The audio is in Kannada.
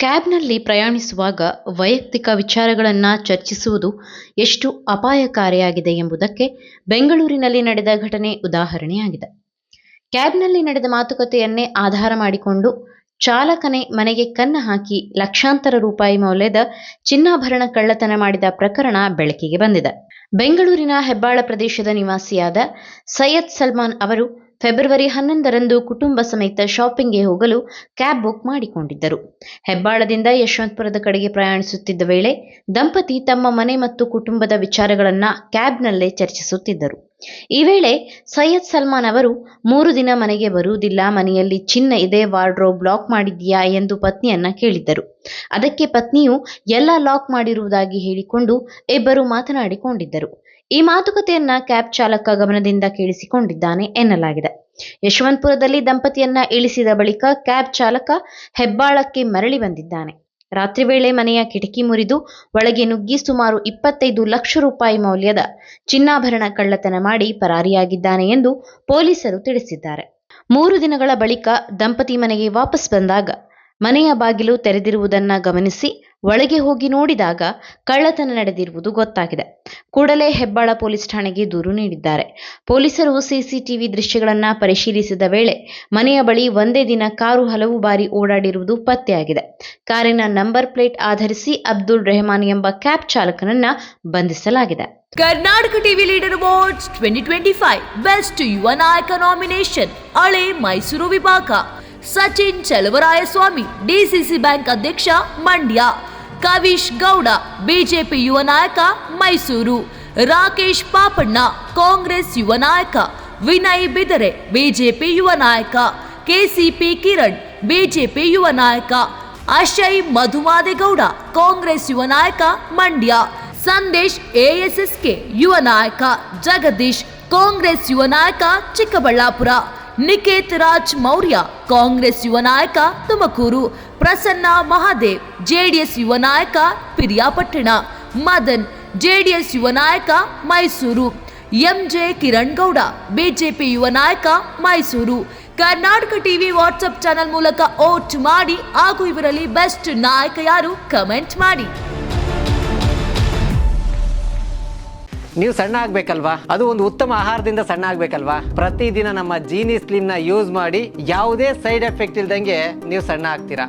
ಕ್ಯಾಬ್ನಲ್ಲಿ ಪ್ರಯಾಣಿಸುವಾಗ ವೈಯಕ್ತಿಕ ವಿಚಾರಗಳನ್ನು ಚರ್ಚಿಸುವುದು ಎಷ್ಟು ಅಪಾಯಕಾರಿಯಾಗಿದೆ ಎಂಬುದಕ್ಕೆ ಬೆಂಗಳೂರಿನಲ್ಲಿ ನಡೆದ ಘಟನೆ ಉದಾಹರಣೆಯಾಗಿದೆ. ಕ್ಯಾಬ್ನಲ್ಲಿ ನಡೆದ ಮಾತುಕತೆಯನ್ನೇ ಆಧಾರ ಮಾಡಿಕೊಂಡು ಚಾಲಕನೇ ಮನೆಗೆ ಕನ್ನ ಹಾಕಿ ಲಕ್ಷಾಂತರ ರೂಪಾಯಿ ಮೌಲ್ಯದ ಚಿನ್ನಾಭರಣ ಕಳ್ಳತನ ಮಾಡಿದ ಪ್ರಕರಣ ಬೆಳಕಿಗೆ ಬಂದಿದೆ. ಬೆಂಗಳೂರಿನ ಹೆಬ್ಬಾಳ ಪ್ರದೇಶದ ನಿವಾಸಿಯಾದ ಸೈಯದ್ ಸಲ್ಮಾನ್ ಅವರು ಫೆಬ್ರವರಿ 11ರಂದು ಕುಟುಂಬ ಸಮೇತ ಶಾಪಿಂಗ್ಗೆ ಹೋಗಲು ಕ್ಯಾಬ್ ಬುಕ್ ಮಾಡಿಕೊಂಡಿದ್ದರು. ಹೆಬ್ಬಾಳದಿಂದ ಯಶವಂತಪುರದ ಕಡೆಗೆ ಪ್ರಯಾಣಿಸುತ್ತಿದ್ದ ವೇಳೆ ದಂಪತಿ ತಮ್ಮ ಮನೆ ಮತ್ತು ಕುಟುಂಬದ ವಿಚಾರಗಳನ್ನು ಕ್ಯಾಬ್ನಲ್ಲೇ ಚರ್ಚಿಸುತ್ತಿದ್ದರು. ಈ ವೇಳೆ ಸೈಯದ್ ಸಲ್ಮಾನ್ ಅವರು 3 ದಿನ ಮನೆಗೆ ಬರುವುದಿಲ್ಲ, ಮನೆಯಲ್ಲಿ ಚಿನ್ನ ಇದೆ, ವಾರ್ಡ್ರೋಬ್ ಲಾಕ್ ಮಾಡಿದ್ಯಾ ಎಂದು ಪತ್ನಿಯನ್ನ ಕೇಳಿದ್ದರು. ಅದಕ್ಕೆ ಪತ್ನಿಯು ಎಲ್ಲ ಲಾಕ್ ಮಾಡಿರುವುದಾಗಿ ಹೇಳಿಕೊಂಡು ಇಬ್ಬರು ಮಾತನಾಡಿಕೊಂಡಿದ್ದರು. ಈ ಮಾತುಕತೆಯನ್ನ ಕ್ಯಾಬ್ ಚಾಲಕ ಗಮನದಿಂದ ಕೇಳಿಸಿಕೊಂಡಿದ್ದಾನೆ ಎನ್ನಲಾಗಿದೆ. ಯಶವಂತಪುರದಲ್ಲಿ ದಂಪತಿಯನ್ನ ಇಳಿಸಿದ ಬಳಿಕ ಕ್ಯಾಬ್ ಚಾಲಕ ಹೆಬ್ಬಾಳಕ್ಕೆ ಮರಳಿ ಬಂದಿದ್ದಾನೆ. ರಾತ್ರಿ ವೇಳೆ ಮನೆಯ ಕಿಟಕಿ ಮುರಿದು ಒಳಗೆ ನುಗ್ಗಿ ಸುಮಾರು 25 ಲಕ್ಷ ರೂಪಾಯಿ ಮೌಲ್ಯದ ಚಿನ್ನಾಭರಣ ಕಳ್ಳತನ ಮಾಡಿ ಪರಾರಿಯಾಗಿದ್ದಾನೆ ಎಂದು ಪೊಲೀಸರು ತಿಳಿಸಿದ್ದಾರೆ. 3 ದಿನಗಳ ಬಳಿಕ ದಂಪತಿ ಮನೆಗೆ ವಾಪಸ್ ಬಂದಾಗ ಮನೆಯ ಬಾಗಿಲು ತೆರೆದಿರುವುದನ್ನು ಗಮನಿಸಿ ಒಳಗೆ ಹೋಗಿ ನೋಡಿದಾಗ ಕಳ್ಳತನ ನಡೆದಿರುವುದು ಗೊತ್ತಾಗಿದೆ. ಕೂಡಲೇ ಹೆಬ್ಬಾಳ ಪೊಲೀಸ್ ಠಾಣೆಗೆ ದೂರು ನೀಡಿದ್ದಾರೆ. ಪೊಲೀಸರು ಸಿಸಿಟಿವಿ ದೃಶ್ಯಗಳನ್ನು ಪರಿಶೀಲಿಸಿದ ವೇಳೆ ಮನೆಯ ಬಳಿ ಒಂದೇ ದಿನ ಕಾರು ಹಲವು ಬಾರಿ ಓಡಾಡಿರುವುದು ಪತ್ತೆಯಾಗಿದೆ. ಕಾರಿನ ನಂಬರ್ ಪ್ಲೇಟ್ ಆಧರಿಸಿ ಅಬ್ದುಲ್ ರೆಹಮಾನ್ ಎಂಬ ಕ್ಯಾಬ್ ಚಾಲಕನನ್ನ ಬಂಧಿಸಲಾಗಿದೆ. Karnataka TV leader awards 2025 best ಯುವ ನಾಯಕ ನಾಮಿನೇಷನ್ ಹಳೆ ಮೈಸೂರು ವಿಭಾಗ. ಸಚಿನ್ ಚಲುವರಾಯಸ್ವಾಮಿ ಡಿಸಿಸಿ ಬ್ಯಾಂಕ್ ಅಧ್ಯಕ್ಷ ಮಂಡ್ಯ, ಕವಿಶ್ ಗೌಡ ಬಿಜೆಪಿ ಯುವ ನಾಯಕ ಮೈಸೂರು, ರಾಕೇಶ್ ಪಾಪಣ್ಣ ಕಾಂಗ್ರೆಸ್ ಯುವ ನಾಯಕ, ವಿನಯ್ ಬಿದರೆ ಬಿಜೆಪಿ ಯುವ ನಾಯಕ, ಕೆಸಿಪಿ ಕಿರಣ್ ಬಿಜೆಪಿ ಯುವ ನಾಯಕ, ಅಶಯ್ ಮಧುಮಾದೇಗೌಡ ಕಾಂಗ್ರೆಸ್ ಯುವ ನಾಯಕ ಮಂಡ್ಯ, ಸಂದೇಶ್ ಎಎಸ್ಎಸ್ಕೆ ಯುವ ನಾಯಕ, ಜಗದೀಶ್ ಕಾಂಗ್ರೆಸ್ ಯುವ ನಾಯಕ ಚಿಕ್ಕಬಳ್ಳಾಪುರ, ನಿಕೇತ್ ರಾಜ್ ಮೌರ್ಯ ಕಾಂಗ್ರೆಸ್ ಯುವ ನಾಯಕ ತುಮಕೂರು, ಪ್ರಸನ್ನ ಮಹಾದೇವ್ ಜೆಡಿಎಸ್ ಯುವ ನಾಯಕ ಪಿರಿಯಾಪಟ್ಟಣ, ಮದನ್ ಜೆಡಿಎಸ್ ಯುವ ನಾಯಕ ಮೈಸೂರು, ಎಂಜೆ ಕಿರಣ್ ಗೌಡ ಬಿಜೆಪಿ ಯುವ ನಾಯಕ Mysuru. Karnataka TV WhatsApp channel ಮೂಲಕ ವೋಟ್ ಮಾಡಿ ಹಾಗೂ ಇವರಲ್ಲಿ ಬೆಸ್ಟ್ ನಾಯಕ ಯಾರು ಕಮೆಂಟ್ ಮಾಡಿ. ನೀವು ಸಣ್ಣ ಆಗ್ಬೇಕಲ್ವಾ? ಅದು ಒಂದು ಉತ್ತಮ ಆಹಾರದಿಂದ ಸಣ್ಣ ಆಗ್ಬೇಕಲ್ವಾ? ಪ್ರತಿದಿನ ನಮ್ಮ ಜೀನಿ ಸ್ಲಿಮ್ ನ ಯೂಸ್ ಮಾಡಿ ಯಾವುದೇ ಸೈಡ್ ಎಫೆಕ್ಟ್ ಇಲ್ದಂಗೆ ನೀವು ಸಣ್ಣ ಆಗ್ತೀರಾ.